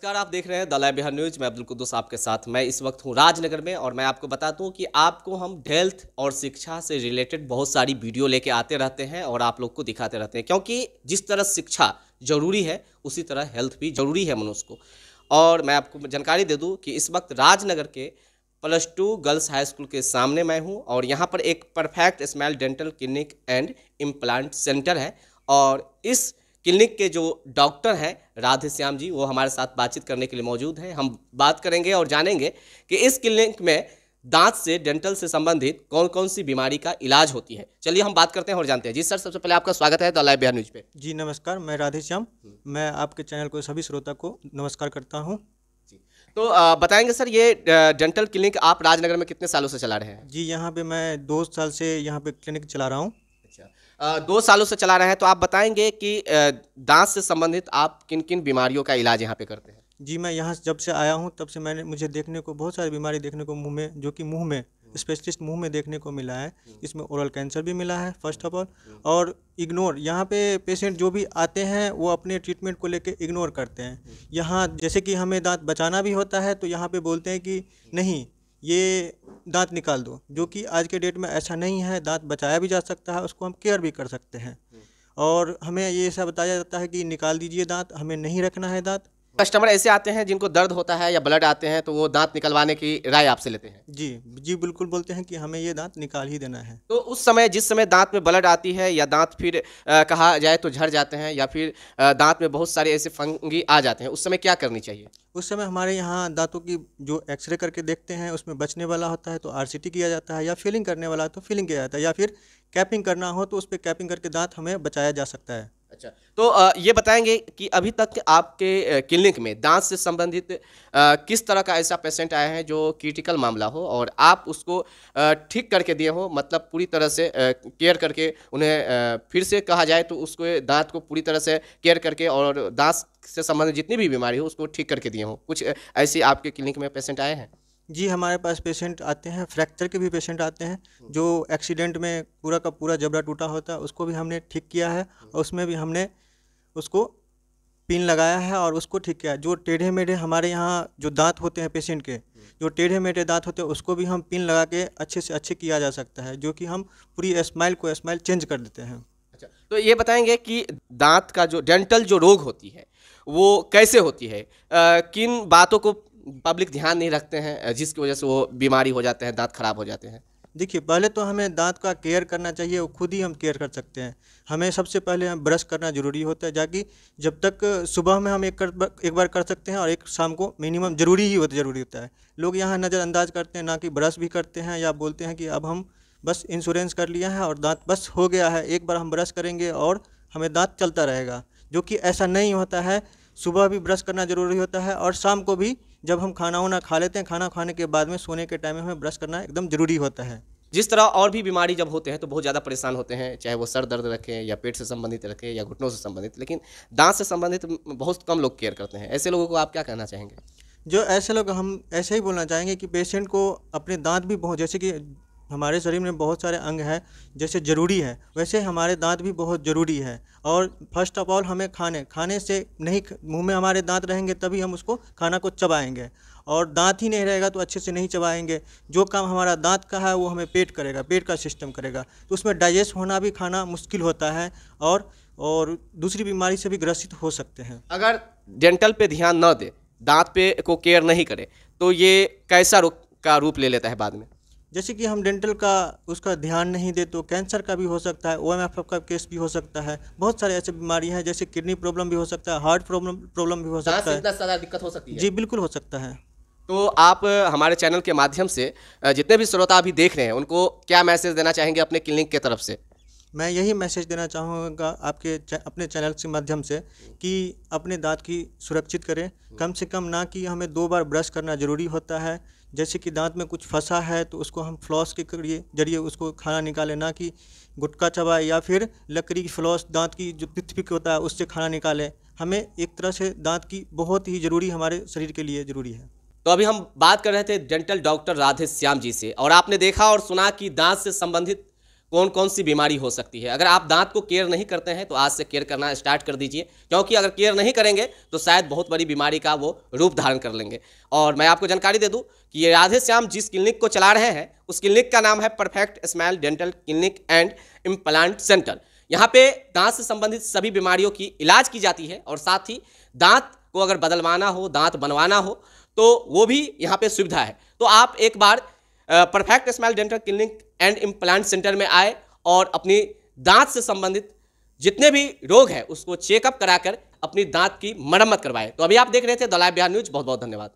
नमस्कार, आप देख रहे हैं द लाइव बिहार न्यूज। मैं अब्दुल कुद्दूस आपके साथ। मैं इस वक्त हूँ राजनगर में और मैं आपको बताता हूँ कि आपको हम हेल्थ और शिक्षा से रिलेटेड बहुत सारी वीडियो लेके आते रहते हैं और आप लोग को दिखाते रहते हैं, क्योंकि जिस तरह शिक्षा जरूरी है उसी तरह हेल्थ भी जरूरी है मनुष्य को। और मैं आपको जानकारी दे दूँ कि इस वक्त राजनगर के +2 गर्ल्स हाई स्कूल के सामने मैं हूँ और यहाँ पर एक perfect smile dental clinic and implant centre है। और इस क्लिनिक के जो डॉक्टर हैं राधे श्याम जी, वो हमारे साथ बातचीत करने के लिए मौजूद हैं। हम बात करेंगे और जानेंगे कि इस क्लिनिक में दांत से डेंटल से संबंधित कौन कौन सी बीमारी का इलाज होती है। चलिए हम बात करते हैं और जानते हैं। जी सर, सबसे पहले आपका स्वागत है द लाइव बिहार न्यूज पे। जी नमस्कार, मैं राधे श्याम। मैं आपके चैनल को सभी श्रोता को नमस्कार करता हूं। तो बताएंगे सर, ये डेंटल क्लिनिक आप राजनगर में कितने सालों से चला रहे हैं? जी यहाँ पे मैं 2 साल से यहाँ पे क्लिनिक चला रहा हूँ। अच्छा, 2 सालों से चला रहे हैं, तो आप बताएंगे कि दांत से संबंधित आप किन किन बीमारियों का इलाज यहाँ पे करते हैं? जी मैं यहाँ जब से आया हूँ तब से मुझे देखने को बहुत सारी बीमारी देखने को मुंह में, जो कि मुंह में स्पेशलिस्ट मुंह में देखने को मिला है। इसमें ओरल कैंसर भी मिला है फर्स्ट ऑफ ऑल। और इग्नोर, यहाँ पे पेशेंट जो भी आते हैं वो अपने ट्रीटमेंट को लेके इग्नोर करते हैं। यहाँ जैसे कि हमें दांत बचाना भी होता है तो यहाँ पे बोलते हैं कि नहीं, ये दांत निकाल दो, जो कि आज के डेट में ऐसा नहीं है। दांत बचाया भी जा सकता है, उसको हम केयर भी कर सकते हैं। और हमें ये ऐसा बताया जाता है कि निकाल दीजिए दांत, हमें नहीं रखना है दांत। कस्टमर ऐसे आते हैं जिनको दर्द होता है या ब्लड आते हैं तो वो दांत निकलवाने की राय आपसे लेते हैं? जी जी बिल्कुल, बोलते हैं कि हमें ये दांत निकाल ही देना है। तो उस समय, जिस समय दांत में ब्लड आती है या दांत फिर कहा जाए तो झड़ जाते हैं या फिर दांत में बहुत सारे ऐसे फंगी आ जाते हैं, उस समय क्या करनी चाहिए? उस समय हमारे यहाँ दांतों की जो एक्सरे करके देखते हैं, उसमें बचने वाला होता है तो आरसीटी किया जाता है, या फिलिंग करने वाला है तो फिलिंग किया जाता है, या फिर कैपिंग करना हो तो उस पर कैपिंग करके दांत हमें बचाया जा सकता है। अच्छा, तो ये बताएंगे कि अभी तक आपके क्लिनिक में दांत से संबंधित किस तरह का ऐसा पेशेंट आया है जो क्रिटिकल मामला हो और आप उसको ठीक करके दिए हो, मतलब पूरी तरह से केयर करके उन्हें फिर से कहा जाए तो उसको दांत को पूरी तरह से केयर करके और दांत से संबंधित जितनी भी बीमारी हो उसको ठीक करके दिए हो? कुछ ऐसे आपके क्लिनिक में पेशेंट आए हैं? जी हमारे पास पेशेंट आते हैं, फ्रैक्चर के भी पेशेंट आते हैं। जो एक्सीडेंट में पूरा का पूरा जबड़ा टूटा होता है उसको भी हमने ठीक किया है, और उसमें भी हमने उसको पिन लगाया है और उसको ठीक किया है। जो टेढ़े मेढ़े हमारे यहाँ जो दांत होते हैं पेशेंट के, जो टेढ़े मेढ़े दांत होते हैं उसको भी हम पिन लगा के अच्छे से अच्छे किया जा सकता है, जो कि हम पूरी स्माइल चेंज कर देते हैं। अच्छा, तो ये बताएंगे कि दांत का जो डेंटल जो रोग होती है वो कैसे होती है? किन बातों को पब्लिक ध्यान नहीं रखते हैं जिसकी वजह से वो बीमारी हो जाते हैं, दांत खराब हो जाते हैं? देखिए, पहले तो हमें दांत का केयर करना चाहिए, वो खुद ही हम केयर कर सकते हैं। हमें सबसे पहले हम ब्रश करना ज़रूरी होता है, जाकि जब तक सुबह में हम एक बार कर सकते हैं और एक शाम को मिनिमम ज़रूरी होता है। लोग यहाँ नज़रअंदाज करते हैं, ना कि ब्रश भी करते हैं, या बोलते हैं कि अब हम बस इंश्योरेंस कर लिया है और दांत बस हो गया है, एक बार हम ब्रश करेंगे और हमें दांत चलता रहेगा, जो कि ऐसा नहीं होता है। सुबह भी ब्रश करना ज़रूरी होता है और शाम को भी, जब हम खाना वाना खा लेते हैं, खाना खाने के बाद में सोने के टाइम में हमें ब्रश करना एकदम ज़रूरी होता है। जिस तरह और भी बीमारी जब होते हैं तो बहुत ज़्यादा परेशान होते हैं, चाहे वो सर दर्द रखें या पेट से संबंधित रखें या घुटनों से संबंधित, लेकिन दांत से संबंधित बहुत कम लोग केयर करते हैं। ऐसे लोगों को आप क्या कहना चाहेंगे? जो ऐसे लोग, हम ऐसे ही बोलना चाहेंगे कि पेशेंट को अपने दांत भी बहुत, जैसे कि हमारे शरीर में बहुत सारे अंग हैं जैसे ज़रूरी है, वैसे हमारे दांत भी बहुत ज़रूरी है। और फर्स्ट ऑफ ऑल हमें खाने से नहीं, मुंह में हमारे दांत रहेंगे तभी हम उसको खाना को चबाएंगे, और दांत ही नहीं रहेगा तो अच्छे से नहीं चबाएंगे। जो काम हमारा दांत का है वो हमें पेट करेगा, पेट का सिस्टम करेगा, तो उसमें डाइजेस्ट होना भी खाना मुश्किल होता है, और दूसरी बीमारी से भी ग्रसित हो सकते हैं। अगर डेंटल पे ध्यान न दे, दांत पे को केयर नहीं करे, तो ये कैसा रूप ले लेता है बाद में? जैसे कि हम डेंटल का उसका ध्यान नहीं दे तो कैंसर का भी हो सकता है, ओएमएफ का केस भी हो सकता है। बहुत सारे ऐसे बीमारी हैं, जैसे किडनी प्रॉब्लम भी हो सकता है, हार्ट प्रॉब्लम भी हो सकता है। इतना ज़्यादा दिक्कत हो सकती है? जी बिल्कुल हो सकता है। तो आप हमारे चैनल के माध्यम से जितने भी श्रोता अभी देख रहे हैं उनको क्या मैसेज देना चाहेंगे अपने क्लिनिक के तरफ से? मैं यही मैसेज देना चाहूँगा अपने चैनल के माध्यम से, कि अपने दांत की सुरक्षित करें। कम से कम ना कि हमें 2 बार ब्रश करना ज़रूरी होता है। जैसे कि दांत में कुछ फंसा है तो उसको हम फ्लॉस के जरिए उसको खाना निकालें, ना कि गुटखा चबाए या फिर लकड़ी की फ्लॉस, दांत की जो टूथपिक होता है उससे खाना निकालें। हमें एक तरह से दांत की बहुत ही ज़रूरी, हमारे शरीर के लिए ज़रूरी है। तो अभी हम बात कर रहे थे डेंटल डॉक्टर राधे श्याम जी से, और आपने देखा और सुना कि दांत से संबंधित कौन कौन सी बीमारी हो सकती है। अगर आप दांत को केयर नहीं करते हैं तो आज से केयर करना स्टार्ट कर दीजिए, क्योंकि अगर केयर नहीं करेंगे तो शायद बहुत बड़ी बीमारी का वो रूप धारण कर लेंगे। और मैं आपको जानकारी दे दूं कि ये राधे श्याम जिस क्लिनिक को चला रहे हैं उस क्लिनिक का नाम है perfect smile dental clinic and implant centre. यहाँ पे दांत से संबंधित सभी बीमारियों की इलाज की जाती है और साथ ही दांत को अगर बदलवाना हो, दांत बनवाना हो तो वो भी यहाँ पे सुविधा है। तो आप एक बार perfect smile dental clinic and implant centre में आए और अपनी दांत से संबंधित जितने भी रोग हैं उसको चेकअप कराकर अपनी दांत की मरम्मत करवाएं। तो अभी आप देख रहे थे द लाइव बिहार न्यूज। बहुत बहुत धन्यवाद।